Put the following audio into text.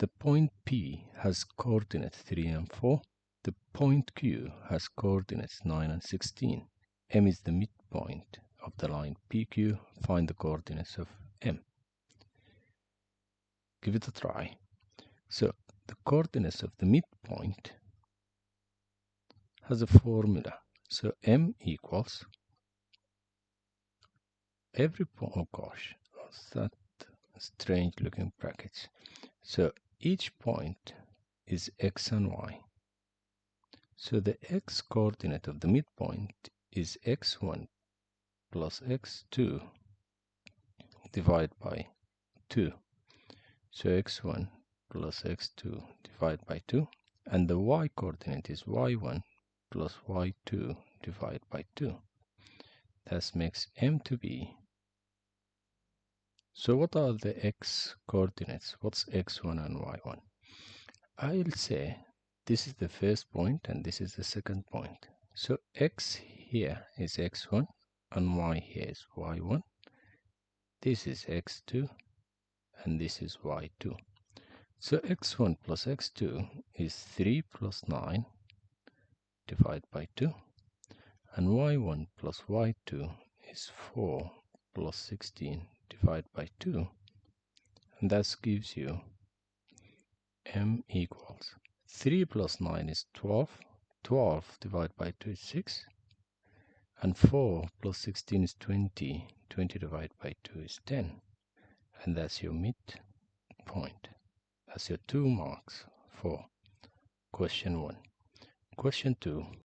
the point P has coordinates 3 and 4. The point Q has coordinates 9 and 16. M is the midpoint of the line PQ. Find the coordinates of M. Give it a try. So the coordinates of the midpoint has a formula. So M equals every point. Oh gosh, what's that strange looking brackets? So each point is X and Y. So the X coordinate of the midpoint is X1 plus X2 divided by 2. So X1 plus X2 divided by 2. And the Y coordinate is Y1 plus Y2 divided by 2. That makes M to be. So what are the X coordinates? What's X1 and Y1? I'll say this is the first point and this is the second point. So X here is X1 and Y here is Y1. This is X2 and this is Y2. So X1 plus X2 is 3 plus 9 divided by 2. And Y1 plus Y2 is 4 plus 16 divided by 2. And that gives you M equals 3 plus 9 is 12. 12 divided by 2 is 6. And 4 plus 16 is 20. 20 divided by 2 is 10. And that's your midpoint. That's your 2 marks for question 1. Question 2.